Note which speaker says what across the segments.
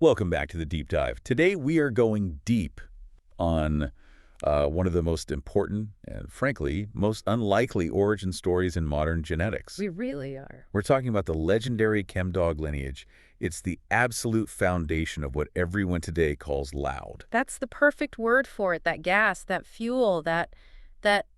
Speaker 1: Welcome back to the Deep Dive. Today we are going deep on one of the most important and, frankly, most unlikely origin stories in modern genetics.
Speaker 2: We really are.
Speaker 1: We're talking about the legendary Chem Dog lineage. It's the absolute foundation of what everyone today calls loud.
Speaker 2: That's the perfect word for it, that gas, that fuel, that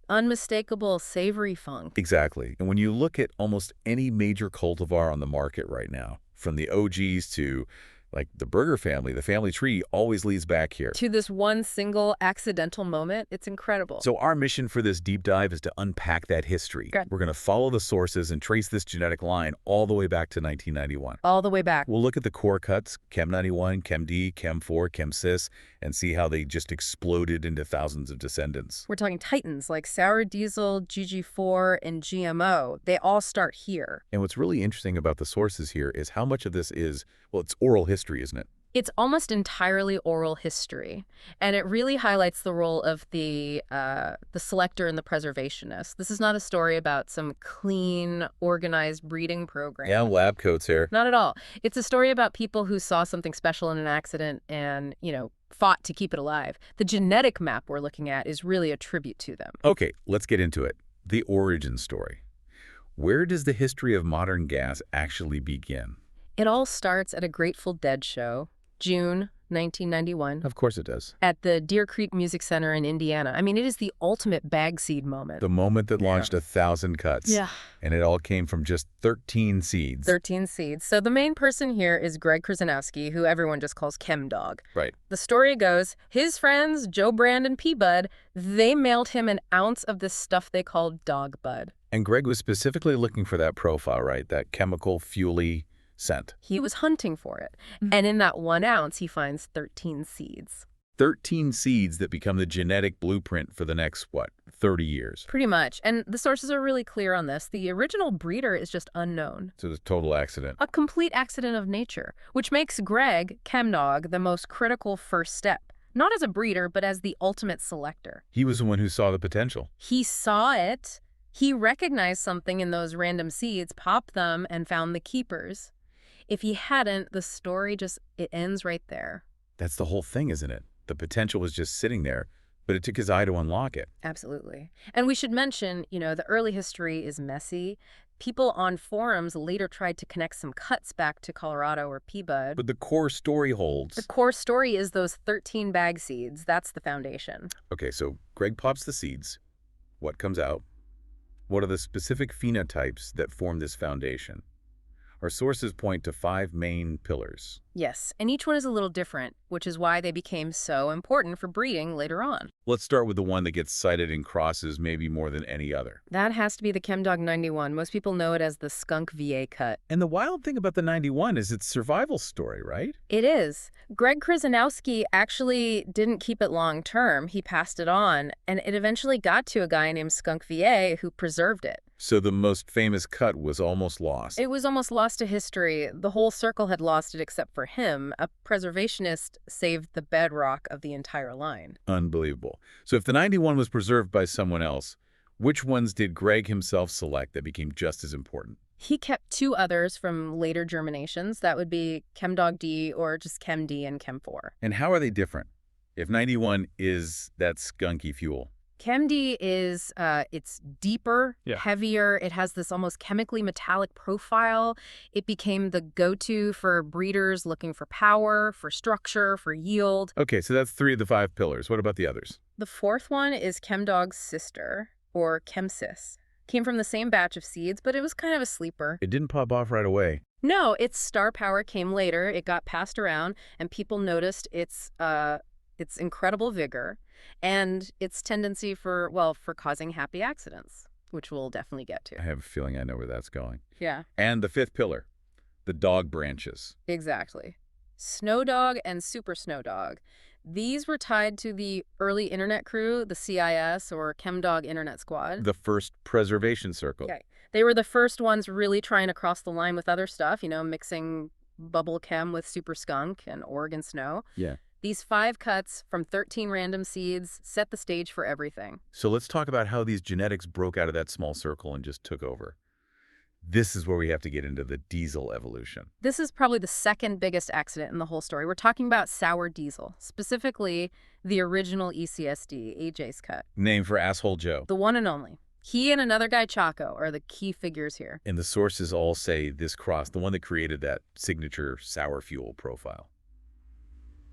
Speaker 2: unmistakable savory funk.
Speaker 1: Exactly. And when you look at almost any major cultivar on the market right now, from the OGs to like the burger family, the family tree always leads back here.
Speaker 2: To this one single accidental moment, it's incredible.
Speaker 1: So our mission for this deep dive is to unpack that history.
Speaker 2: Good.
Speaker 1: We're going to follow the sources and trace this genetic line all the way back to 1991.
Speaker 2: All the way back.
Speaker 1: We'll look at the core cuts, Chem 91, Chem D, Chem 4, Chem Sis, and see how they just exploded into thousands of descendants.
Speaker 2: We're talking titans like sour diesel, GG4, and GMO. They all start here.
Speaker 1: And what's really interesting about the sources here is how much of this is, well, it's oral history, isn't it?
Speaker 2: It's almost entirely oral history, and it really highlights the role of the selector and the preservationist. This is not a story about some clean, organized breeding program.
Speaker 1: Yeah, lab coats here.
Speaker 2: Not at all. It's a story about people who saw something special in an accident and, fought to keep it alive. The genetic map we're looking at is really a tribute to them.
Speaker 1: Okay, let's get into it. The origin story. Where does the history of modern gas actually begin?
Speaker 2: It all starts at a Grateful Dead show, June 1991.
Speaker 1: Of course it does.
Speaker 2: At the Deer Creek Music Center in Indiana. I mean, it is the ultimate bag seed moment.
Speaker 1: The moment that launched 1,000 cuts.
Speaker 2: Yeah.
Speaker 1: And it all came from just 13 seeds.
Speaker 2: 13 seeds. So the main person here is Greg Krzanowski, who everyone just calls Chem Dog.
Speaker 1: Right.
Speaker 2: The story goes, his friends, Joe Brand and P-Bud, they mailed him an ounce of this stuff they called dog bud.
Speaker 1: And Greg was specifically looking for that profile, right? That chemical, fuely scent.
Speaker 2: He was hunting for it. And in that 1 ounce, he finds 13 seeds.
Speaker 1: 13 seeds that become the genetic blueprint for the next, 30 years?
Speaker 2: Pretty much. And the sources are really clear on this. The original breeder is just unknown.
Speaker 1: So it's a total accident.
Speaker 2: A complete accident of nature, which makes Greg, Chem Dog, the most critical first step. Not as a breeder, but as the ultimate selector.
Speaker 1: He was the one who saw the potential.
Speaker 2: He saw it. He recognized something in those random seeds, popped them, and found the keepers. If he hadn't, the story it ends right there.
Speaker 1: That's the whole thing, isn't it? The potential was just sitting there, but it took his eye to unlock it.
Speaker 2: Absolutely. And we should mention, the early history is messy. People on forums later tried to connect some cuts back to Colorado or P-Bud.
Speaker 1: But the core story holds.
Speaker 2: The core story is those 13 bag seeds. That's the foundation.
Speaker 1: Okay, so Greg pops the seeds. What comes out? What are the specific phenotypes that form this foundation? Our sources point to 5 main pillars.
Speaker 2: Yes, and each one is a little different, which is why they became so important for breeding later on.
Speaker 1: Let's start with the one that gets cited in crosses maybe more than any other.
Speaker 2: That has to be the Chem Dog 91. Most people know it as the skunk VA cut.
Speaker 1: And the wild thing about the 91 is its survival story, right?
Speaker 2: It is. Greg Krzanowski actually didn't keep it long term. He passed it on, and it eventually got to a guy named Skunk VA who preserved it.
Speaker 1: So the most famous cut was almost lost.
Speaker 2: It was almost lost to history. The whole circle had lost it except for him. A preservationist saved the bedrock of the entire line.
Speaker 1: Unbelievable. So if the 91 was preserved by someone else, which ones did Greg himself select that became just as important?
Speaker 2: He kept 2 others from later germinations. That would be Chem Dog D or just Chem D and Chem 4.
Speaker 1: And how are they different? If 91 is that skunky fuel.
Speaker 2: Chem D is, it's deeper, heavier. It has this almost chemically metallic profile. It became the go-to for breeders looking for power, for structure, for yield.
Speaker 1: Okay, so that's 3 of the 5 pillars. What about the others?
Speaker 2: The 4th one is Chem Dog's sister, or Chem Sis. Came from the same batch of seeds, but it was kind of a sleeper.
Speaker 1: It didn't pop off right away.
Speaker 2: No, its star power came later. It got passed around, and people noticed its incredible vigor and its tendency for causing happy accidents, which we'll definitely get to.
Speaker 1: I have a feeling I know where that's going.
Speaker 2: Yeah.
Speaker 1: And the 5th pillar, the dog branches.
Speaker 2: Exactly. Snow Dog and Super Snow Dog. These were tied to the early internet crew, the CIS, or Chem Dog Internet Squad.
Speaker 1: The first preservation circle.
Speaker 2: Okay. They were the first ones really trying to cross the line with other stuff, mixing bubble chem with super skunk and Oregon snow.
Speaker 1: Yeah.
Speaker 2: These 5 cuts from 13 random seeds set the stage for everything.
Speaker 1: So let's talk about how these genetics broke out of that small circle and just took over. This is where we have to get into the diesel evolution.
Speaker 2: This is probably the second biggest accident in the whole story. We're talking about sour diesel, specifically the original ECSD, AJ's cut.
Speaker 1: Name for Asshole Joe.
Speaker 2: The one and only. He and another guy, Chaco, are the key figures here.
Speaker 1: And the sources all say this cross, the one that created that signature sour fuel profile.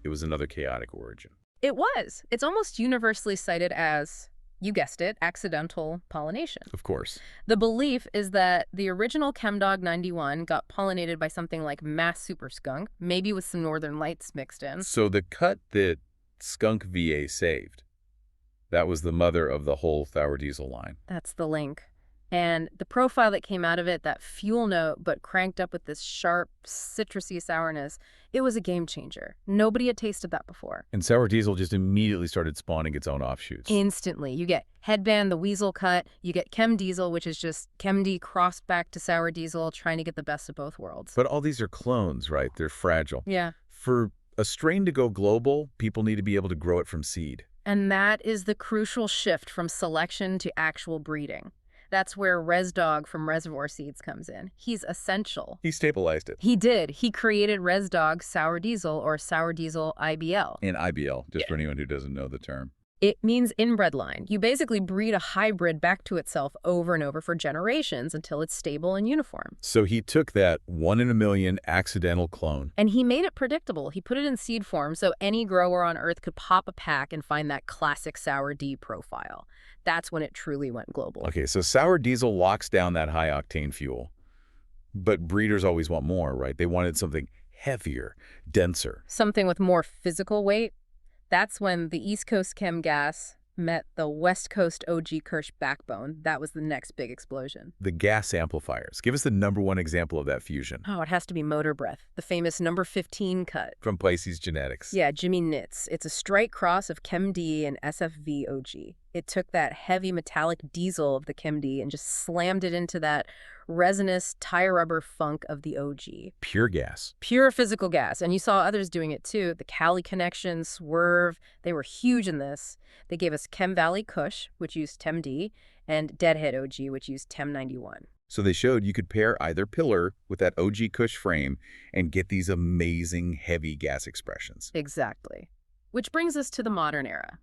Speaker 1: It was another chaotic origin.
Speaker 2: It was. It's almost universally cited as, you guessed it, accidental pollination.
Speaker 1: Of course.
Speaker 2: The belief is that the original Chemdog 91 got pollinated by something like mass super skunk, maybe with some northern lights mixed in.
Speaker 1: So the cut that Skunk VA saved, that was the mother of the whole sour diesel line.
Speaker 2: That's the link. And the profile that came out of it, that fuel note, but cranked up with this sharp, citrusy sourness, it was a game changer. Nobody had tasted that before.
Speaker 1: And sour diesel just immediately started spawning its own offshoots.
Speaker 2: Instantly. You get Headband, the weasel cut. You get Chem Diesel, which is just Chem D crossed back to sour diesel, trying to get the best of both worlds.
Speaker 1: But all these are clones, right? They're fragile.
Speaker 2: Yeah.
Speaker 1: For a strain to go global, people need to be able to grow it from seed.
Speaker 2: And that is the crucial shift from selection to actual breeding. That's where Dawg from Reservoir Seeds comes in. He's essential.
Speaker 1: He stabilized it.
Speaker 2: He did. He created Dawg sour diesel, or sour diesel IBL.
Speaker 1: And IBL, just for anyone who doesn't know the term.
Speaker 2: It means inbred line. You basically breed a hybrid back to itself over and over for generations until it's stable and uniform.
Speaker 1: So he took that 1 in a million accidental clone.
Speaker 2: And he made it predictable. He put it in seed form so any grower on Earth could pop a pack and find that classic sour D profile. That's when it truly went global.
Speaker 1: Okay, so sour diesel locks down that high-octane fuel. But breeders always want more, right? They wanted something heavier, denser.
Speaker 2: Something with more physical weight. That's when the East Coast Chem gas met the West Coast OG Kirsch backbone. That was the next big explosion.
Speaker 1: The gas amplifiers. Give us the #1 example of that fusion.
Speaker 2: Oh, it has to be Motor Breath, the famous number 15 cut.
Speaker 1: From Pisces Genetics.
Speaker 2: Yeah, Jimmy Nitz. It's a straight cross of Chem D and SFV OG. It took that heavy metallic diesel of the Chem D and just slammed it into that resinous tire rubber funk of the OG.
Speaker 1: Pure gas.
Speaker 2: Pure physical gas. And you saw others doing it too. The Cali Connection, Swerve, they were huge in this. They gave us Chem Valley Kush, which used Chem D, and Deadhead OG, which used Chem 91.
Speaker 1: So they showed you could pair either pillar with that OG Kush frame and get these amazing heavy gas expressions.
Speaker 2: Exactly. Which brings us to the modern era.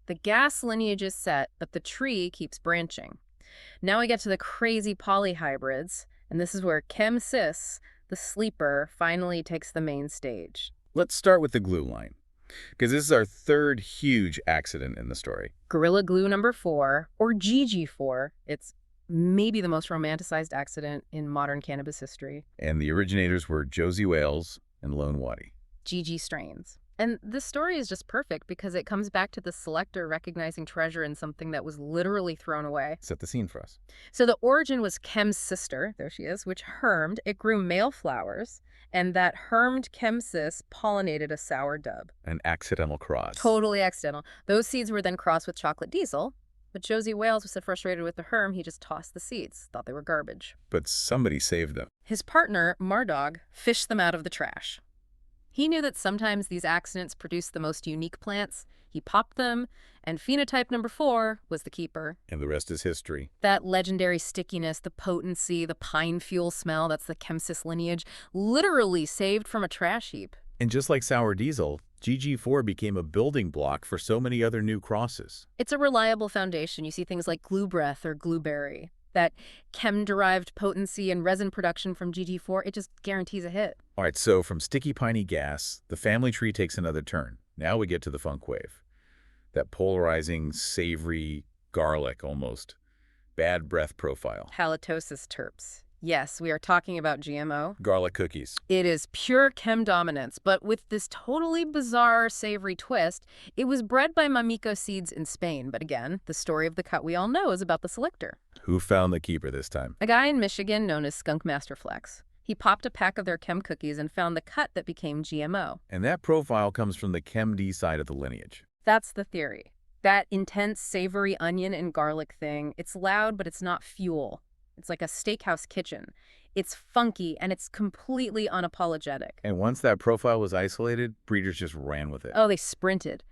Speaker 2: The gas lineage is set, but the tree keeps branching. Now we get to the crazy polyhybrids, and this is where Chem Sis, the sleeper, finally takes the main stage.
Speaker 1: Let's start with the glue line, because this is our third huge accident in the story.
Speaker 2: Gorilla Glue number 4, or GG4, it's maybe the most romanticized accident in modern cannabis history.
Speaker 1: And the originators were Josie Wales and Lone Waddy.
Speaker 2: GG strains. And this story is just perfect because it comes back to the selector recognizing treasure in something that was literally thrown away.
Speaker 1: Set the scene for us.
Speaker 2: So the origin was Chem's sister, there she is, which hermed. It grew male flowers, and that hermed Chem Sis pollinated a sour dub.
Speaker 1: An accidental cross.
Speaker 2: Totally accidental. Those seeds were then crossed with chocolate diesel, but Josie Wales was so frustrated with the herm, he just tossed the seeds, thought they were garbage.
Speaker 1: But somebody saved them.
Speaker 2: His partner, Dawg, fished them out of the trash. He knew that sometimes these accidents produced the most unique plants. He popped them, and phenotype number 4 was the keeper.
Speaker 1: And the rest is history.
Speaker 2: That legendary stickiness, the potency, the pine fuel smell, that's the Chem Sis lineage, literally saved from a trash heap.
Speaker 1: And just like sour diesel, GG4 became a building block for so many other new crosses.
Speaker 2: It's a reliable foundation. You see things like Glue Breath or Glueberry. That chem-derived potency and resin production from GG4, it just guarantees a hit.
Speaker 1: All right, so from sticky piney gas, the family tree takes another turn. Now we get to the funk wave. That polarizing, savory, garlic almost, bad breath profile.
Speaker 2: Halitosis terps. Yes, we are talking about GMO.
Speaker 1: Garlic cookies.
Speaker 2: It is pure chem dominance, but with this totally bizarre savory twist. It was bred by Mamico seeds in Spain, but again, the story of the cut we all know is about the selector.
Speaker 1: Who found the keeper this time?
Speaker 2: A guy in Michigan known as Skunk Masterflex. He popped a pack of their Chem Cookies and found the cut that became GMO.
Speaker 1: And that profile comes from the Chem D side of the lineage.
Speaker 2: That's the theory. That intense, savory onion and garlic thing, it's loud, but it's not fuel. It's like a steakhouse kitchen. It's funky, and it's completely unapologetic.
Speaker 1: And once that profile was isolated, breeders just ran with it.
Speaker 2: Oh, they sprinted.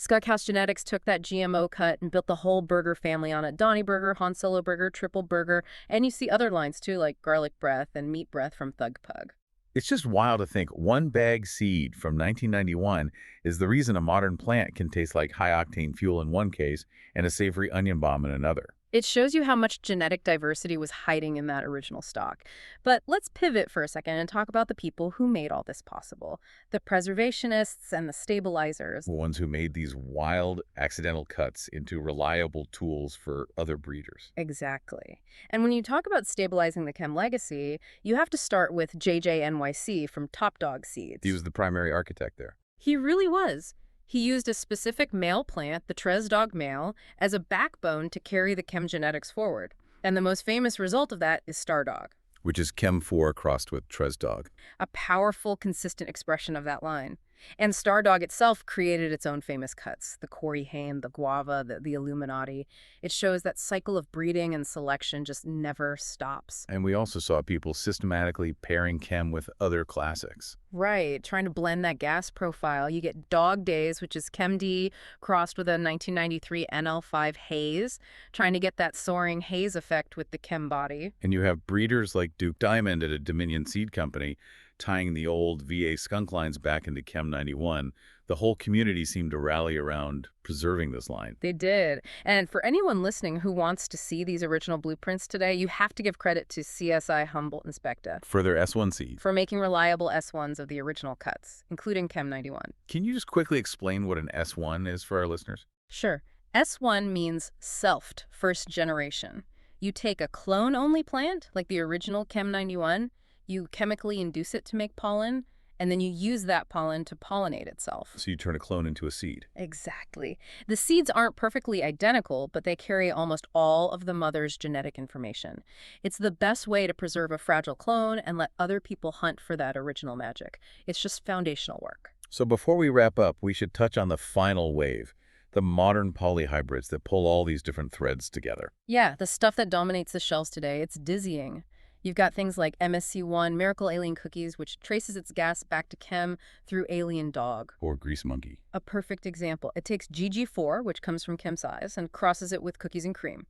Speaker 2: Skuckhouse Genetics took that GMO cut and built the whole burger family on it. Donny Burger, Han Solo Burger, Triple Burger, and you see other lines too, like garlic breath and meat breath from Thug Pug.
Speaker 1: It's just wild to think one bag seed from 1991 is the reason a modern plant can taste like high-octane fuel in one case and a savory onion bomb in another.
Speaker 2: It shows you how much genetic diversity was hiding in that original stock. But let's pivot for a second and talk about the people who made all this possible. The preservationists and the stabilizers.
Speaker 1: The ones who made these wild, accidental cuts into reliable tools for other breeders.
Speaker 2: Exactly. And when you talk about stabilizing the chem legacy, you have to start with JJNYC from Top Dog Seeds.
Speaker 1: He was the primary architect there.
Speaker 2: He really was. He used a specific male plant, the Dawg male, as a backbone to carry the chem genetics forward. And the most famous result of that is Stardawg,
Speaker 1: Which is Chem 4 crossed with Dawg.
Speaker 2: a powerful, consistent expression of that line. And Stardawg itself created its own famous cuts, the Corey Haim, the Guava, the Illuminati. It shows that cycle of breeding and selection just never stops.
Speaker 1: And we also saw people systematically pairing chem with other classics.
Speaker 2: Right, trying to blend that gas profile. You get Dog Days, which is Chem D crossed with a 1993 NL5 haze, trying to get that soaring haze effect with the chem body.
Speaker 1: And you have breeders like Duke Diamond at a Dominion Seed Company tying the old VA skunk lines back into Chem 91. The whole community seemed to rally around preserving this line.
Speaker 2: They did. And for anyone listening who wants to see these original blueprints today, you have to give credit to CSI Humboldt and Specta
Speaker 1: For their S1 seed.
Speaker 2: for making reliable S1s of the original cuts, including Chem 91.
Speaker 1: Can you just quickly explain what an S1 is for our listeners?
Speaker 2: Sure. S1 means selfed, first generation. You take a clone-only plant, like the original Chem 91, you chemically induce it to make pollen, and then you use that pollen to pollinate itself.
Speaker 1: So you turn a clone into a seed.
Speaker 2: Exactly. The seeds aren't perfectly identical, but they carry almost all of the mother's genetic information. It's the best way to preserve a fragile clone and let other people hunt for that original magic. It's just foundational work.
Speaker 1: So before we wrap up, we should touch on the final wave, the modern polyhybrids that pull all these different threads together.
Speaker 2: Yeah, the stuff that dominates the shelves today, it's dizzying. You've got things like MSC1, Miracle Alien Cookies, which traces its gas back to chem through Alien Dog.
Speaker 1: Or grease monkey.
Speaker 2: A perfect example. It takes GG4, which comes from Chem Sis, and crosses it with cookies and cream.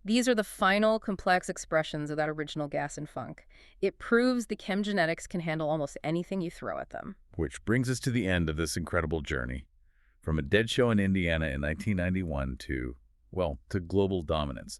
Speaker 2: These are the final complex expressions of that original gas and funk. It proves the chem genetics can handle almost anything you throw at them.
Speaker 1: Which brings us to the end of this incredible journey. From a dead show in Indiana in 1991 to global dominance.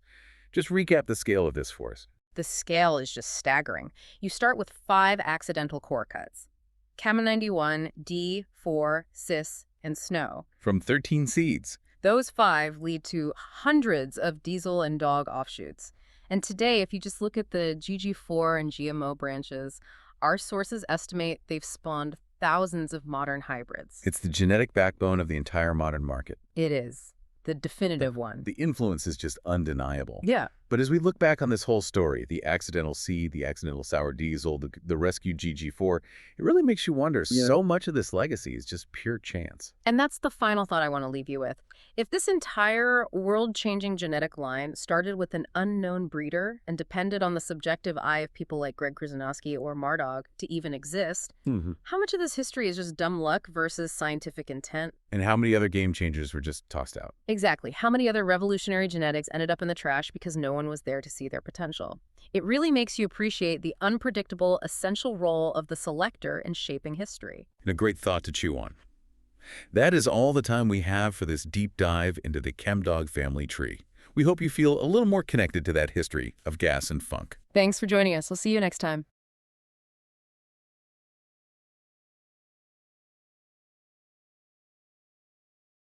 Speaker 1: Just recap the scale of this for us.
Speaker 2: The scale is just staggering. You start with 5 accidental core cuts. Chem 91, D, 4, Sis, and Snow.
Speaker 1: From 13 seeds.
Speaker 2: Those 5 lead to hundreds of diesel and dog offshoots. And today, if you just look at the GG4 and GMO branches, our sources estimate they've spawned thousands of modern hybrids.
Speaker 1: It's the genetic backbone of the entire modern market.
Speaker 2: It is. The definitive one.
Speaker 1: The influence is just undeniable.
Speaker 2: Yeah.
Speaker 1: But as we look back on this whole story, the accidental seed, the accidental sour diesel, the rescue GG4, it really makes you wonder, so much of this legacy is just pure chance.
Speaker 2: And that's the final thought I want to leave you with. If this entire world-changing genetic line started with an unknown breeder and depended on the subjective eye of people like Greg Krzanowski or Mardog to even exist, how much of this history is just dumb luck versus scientific intent?
Speaker 1: And how many other game changers were just tossed out?
Speaker 2: Exactly. How many other revolutionary genetics ended up in the trash because no one was there to see their potential? It really makes you appreciate the unpredictable, essential role of the selector in shaping history.
Speaker 1: And a great thought to chew on. That is all the time we have for this deep dive into the Chemdog family tree. We hope you feel a little more connected to that history of gas and funk.
Speaker 2: Thanks for joining us. We'll see you next time.